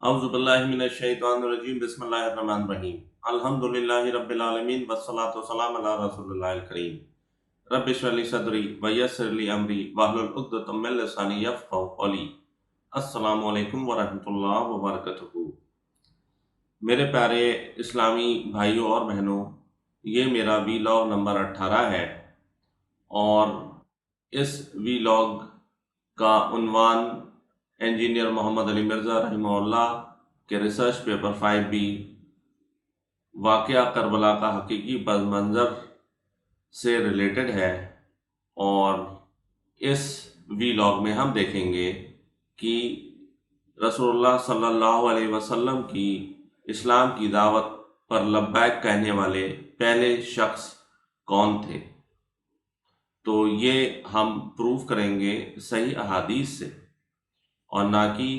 अऊज़ु बिल्लाहि मिनश शैतानिर रजीम बिस्मिल्लाहिर रहमानिर रहीम अल्हम्दुलिल्लाहि रब्बिल आलमीन वस्सलातु वस्सलामु अला रसूलिल्लाहिल करीम रब्बि इश्रह ली सदरी व यस्सिर ली अमरी वहलुल उक़्दतम मिन लिसानी यफ़क़हू क़ौली। अस्सलामु अलैकुम व रहमतुल्लाहि व बरकातुहू। मेरे प्यारे इस्लामी भाइयों और बहनों, ये मेरा वीलॉग नंबर 18 है और इस वीलॉग का उन्वान इंजीनियर मोहम्मद अली मिर्ज़ा रहमहुल्लाह के रिसर्च पेपर 5B वाक़या करबला का हकीकी पस मंज़र से रिलेटेड है। और इस वीलॉग में हम देखेंगे कि रसूलुल्लाह सल्लल्लाहु अलैहि वसल्लम की इस्लाम की दावत पर लब्बैक कहने वाले पहले शख्स कौन थे। तो ये हम प्रूव करेंगे सही अहादीस से, और ना कि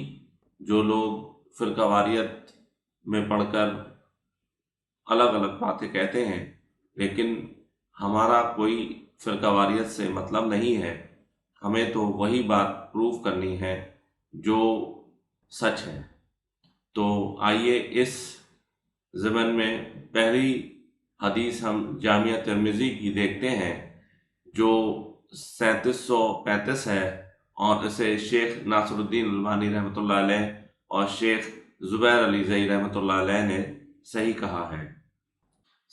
जो लोग फ़िरक़ावारियत में पढ़कर अलग अलग बातें कहते हैं, लेकिन हमारा कोई फ़िरक़ावारियत से मतलब नहीं है। हमें तो वही बात प्रूव करनी है जो सच है। तो आइए इस ज़मन में पहली हदीस हम जामिया तिर्मिज़ी की देखते हैं, जो 3735 है, और इसे शेख नासरुद्दीन अल्बानी रहमतुल्लाह अलैह और शेख ज़ुबैर अली ज़ई रहमतुल्लाह अलैह ने सही कहा है।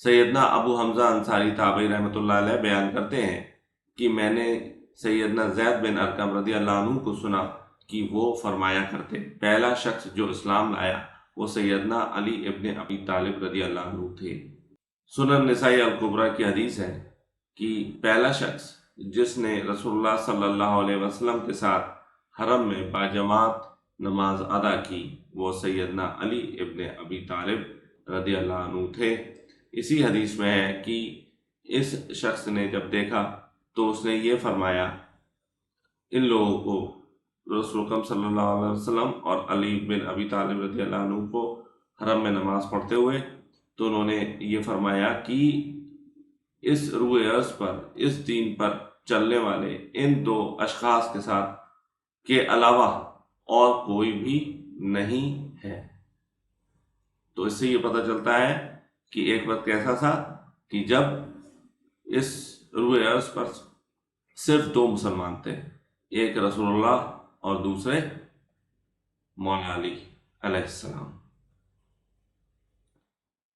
सैयदना अबू हमज़ा अंसारी ताबई रहमतुल्लाह अलैह बयान करते हैं कि मैंने सैयदना ज़ैद बिन अरकम रज़ी अल्लाह अन्हु को सुना कि वो फरमाया करते, पहला शख्स जो इस्लाम लाया वो सैयदना अली इब्न अबी तालिब रज़ी अल्लाह अन्हु थे। सुनन निसाई अल कुबरा की हदीस है कि पहला शख्स जिसने रसूलुल्लाह सल्लल्लाहु अलैहि वसल्लम के साथ हरम में बाजमात नमाज अदा की वो सैयदना अली इब्न अबी तालिब रज़ी अल्लाह अन्हु थे। इसी हदीस में है कि इस शख्स ने जब देखा तो उसने ये फरमाया, इन लोगों को रसूल अकरम सल्लल्लाहु अलैहि वसल्लम और अली बिन अबी तालिब रज़ी अल्लाह अन्हु को हरम में नमाज पढ़ते हुए, तो उन्होंने ये फरमाया कि इस रूए अर्ज़ पर, इस दीन पर चलने वाले इन दो अशखास के साथ के अलावा और कोई भी नहीं है। तो इससे ये पता चलता है कि एक वक्त ऐसा था कि जब इस रूए अर्ज़ पर सिर्फ दो मुसलमान थे, एक रसूलुल्लाह और दूसरे मौला अली अलैहिस्सलाम।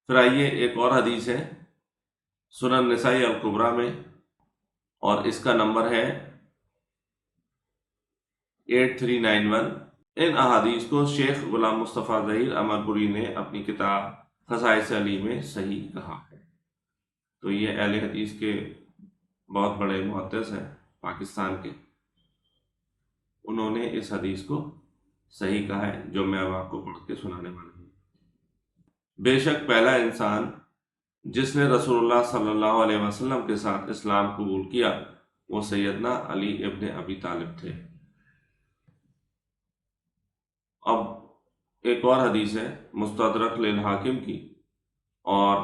फिर आइए एक और हदीस है सुनन निसाई अल कुबरा में, और इसका नंबर है 8391। इन अहादीस को शेख गुलाम मुस्तफ़ा ज़हीर अमरपुरी ने अपनी किताब ख़साइस अली में सही कहा है। तो ये अहले हदीस के बहुत बड़े मुहद्दिस हैं पाकिस्तान के, उन्होंने इस हदीस को सही कहा है जो मैं अब आपको पढ़ के सुनाने वाला हूँ। बेशक पहला इंसान जिसने रसूलुल्लाह सल्लल्लाहु अलैहि वसल्लम के साथ इस्लाम कबूल किया वो सैयदना अली इब्न अबी तालिब थे। अब एक और हदीस है मुस्तदरक लिल हाकिम की, और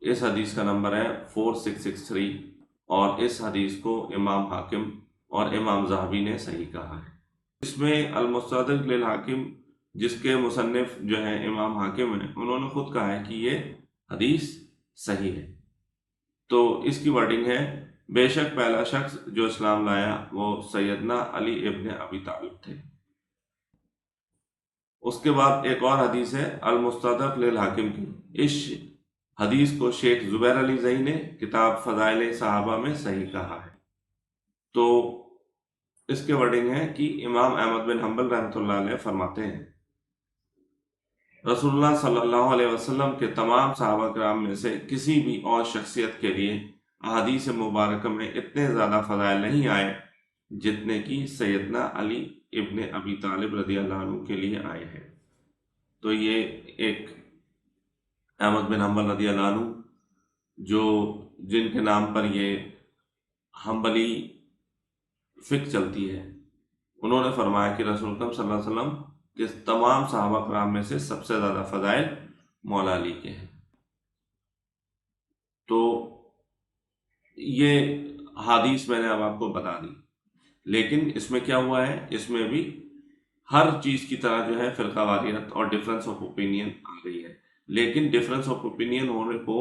इस हदीस का नंबर है 4663, और इस हदीस को इमाम हाकिम और इमाम ज़हाबी ने सही कहा है। इसमें अल मुस्तदरक लिल हाकिम, जिसके मुसन्निफ जो है इमाम हाकिम हैं, उन्होंने खुद कहा है कि ये हदीस सही है। तो इसकी वर्डिंग है, बेशक पहला शख्स जो इस्लाम लाया वो सैयदना अली इब्न अबी तालिब थे। उसके बाद एक और हदीस है अल मुस्तदरक लिल हाकिम की। इस हदीस को शेख ज़ुबैर अली ज़ई ने किताब फ़ज़ाइल सहाबा में सही कहा है। तो इसके वर्डिंग है कि इमाम अहमद बिन हम्बल रहमतुल्लाह अलैह फरमाते हैं, रसूलुल्लाह सल्लल्लाहु अलैहि वसल्लम के तमाम सहाबा किराम में से किसी भी और शख्सियत के लिए अहादीस मुबारक में इतने ज़्यादा फ़ज़ाइल नहीं आए जितने कि सैयदना अली इब्न अबी तालिब रज़ी अल्लाह अन्हु के लिए आए हैं। तो ये एक अहमद बिन हम्बल रज़ी अल्लाह अन्हु, जो जिनके नाम पर ये हम्बली फ़िक्र चलती है, उन्होंने फरमाया कि रसूल अकरम सल्लल्लाहु अलैहि वसल्लम के तमाम सहाबा कराम में से सबसे ज़्यादा फ़ज़ाइल मौला अली के हैं। तो ये हदीस मैंने अब आपको बता दी, लेकिन इसमें क्या हुआ है, इसमें भी ہر چیز کی طرح جو ہے فرقہ واریت اور ڈفرینس آف اوپینین آ گئی ہے، لیکن ڈفرینس آف اوپینین ہونے کو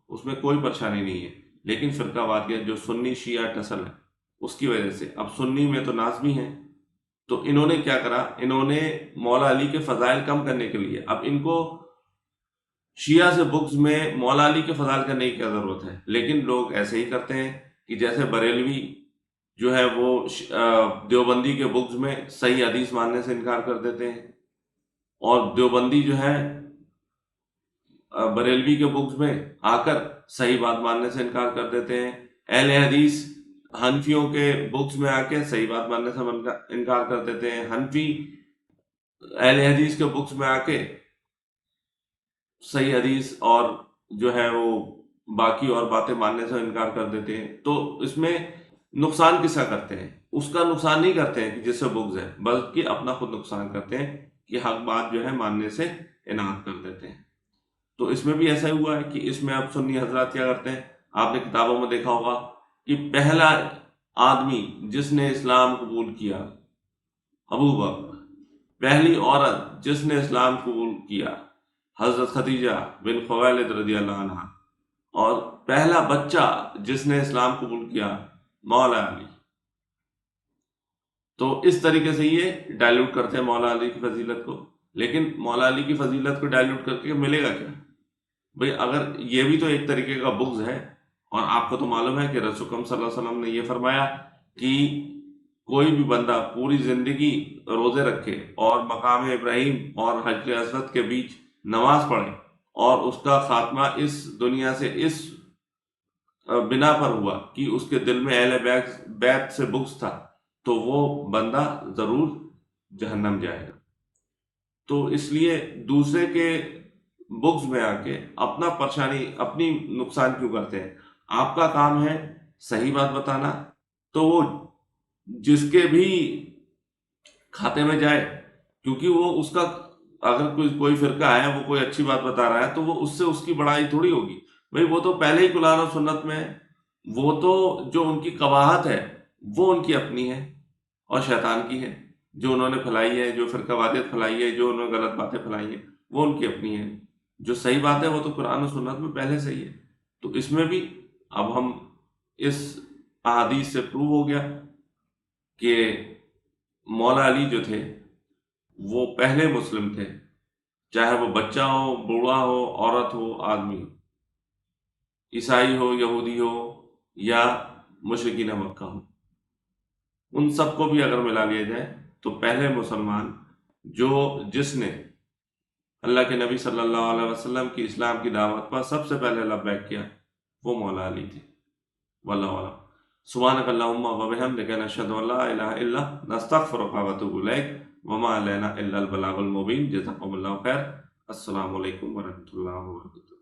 اس میں کوئی پریشانی نہیں ہے، لیکن فرقہ واریت جو سنی شیعہ ٹسل ہے اس کی وجہ سے، اب سنی میں تو نازمی ہیں، تو انہوں نے کیا کرا، انہوں نے مولا علی کے فضائل کم کرنے کے لیے، اب ان کو شیعہ سے بغض میں مولا علی کے فضائل کرنے کی کیا ضرورت ہے، لیکن لوگ ایسے ہی کرتے ہیں کہ جیسے بریلوی جو ہے وہ دیوبندی کے بغض میں صحیح حدیث ماننے سے انکار کر دیتے ہیں، اور دیوبندی جو ہے بریلوی کے بغض میں آ کر صحیح بات ماننے سے انکار کر دیتے ہیں، اہل حدیث حنفیوں کے بغض میں آ کے صحیح بات ماننے سے انکار کر دیتے ہیں، حنفی اہل حدیث کے بغض میں آ کے صحیح حدیث اور جو ہے وہ باقی اور باتیں ماننے سے انکار کر دیتے ہیں۔ تو اس میں نقصان کس کا کرتے ہیں؟ اس کا نقصان نہیں کرتے ہیں کہ جس سے بغض ہے، بلکہ اپنا خود نقصان کرتے ہیں کہ حق بات جو ہے ماننے سے اناد کر دیتے ہیں۔ تو اس میں بھی ایسا ہی ہوا ہے کہ اس میں اب سنی حضرات کیا کرتے ہیں، آپ نے کتابوں میں دیکھا ہوگا کہ پہلا آدمی جس نے اسلام قبول کیا ابو بکر، پہلی عورت جس نے اسلام قبول کیا حضرت خدیجہ بن خویلد رضی اللہ عنہ، اور پہلا بچہ جس نے اسلام قبول کیا مولا علی۔ تو اس طریقے سے یہ ڈائلیوٹ کرتے ہیں مولا علی کی فضیلت کو، لیکن مولا علی کی فضیلت کو ڈائلیوٹ کر کے ملے گا کیا؟ بھئی اگر یہ بھی تو ایک طریقے کا بغض ہے، اور آپ کو تو معلوم ہے کہ رسول اکرم صلی اللہ علیہ وسلم نے یہ فرمایا کہ کوئی بھی بندہ پوری زندگی روزے رکھے اور مقام ابراہیم اور حجر اسود کے بیچ نماز پڑھے، اور اس کا خاتمہ اس دنیا سے اس بنا پر ہوا کہ اس کے دل میں اہل بیت سے بغض تھا، تو وہ بندہ ضرور جہنم جائے گا۔ تو اس لیے دوسرے کے بغض میں آ کے اپنا پریشانی، اپنی نقصان کیوں کرتے ہیں؟ آپ کا کام ہے صحیح بات بتانا، تو وہ جس کے بھی کھاتے میں جائے، کیونکہ وہ اس کا اگر کوئی فرقہ ہے وہ کوئی اچھی بات بتا رہا ہے تو وہ اس سے اس کی بڑائی تھوڑی ہوگی، بھئی وہ تو پہلے ہی قرآن و سنت میں ہے، وہ تو جو ان کی قباحت ہے وہ ان کی اپنی ہے اور شیطان کی ہے، جو انہوں نے پھیلائی ہے، جو فرقہ واریت پھیلائی ہے، جو انہوں نے غلط باتیں پھیلائی ہیں، وہ ان کی اپنی ہیں۔ جو صحیح بات ہے وہ تو قرآن و سنت میں پہلے سے ہی ہے۔ تو اس میں بھی اب ہم اس احادیث سے پروو ہو گیا کہ مولا علی جو تھے وہ پہلے مسلم تھے، چاہے وہ بچہ ہو، بوڑھا ہو، عورت ہو، آدمی ہو، عیسائی ہو، یہودی ہو یا مشرکین مکہ ہو، ان سب کو بھی اگر ملا لیا جائے تو پہلے مسلمان جس نے اللہ کے نبی صلی اللہ علیہ وسلم کی اسلام کی دعوت پر سب سے پہلے لبیک کیا وہ مولا علی تھے۔ واللہ اعلم۔ سبحانک اللہم و بحمدک، نشہد ان لا الہ الا انت، نستغفرک و نتوب الیک، وما علینا الا البلاغ المبین۔ جزاکم اللہ خیر۔ السلام علیکم ورحمۃ اللہ وبرکاتہ۔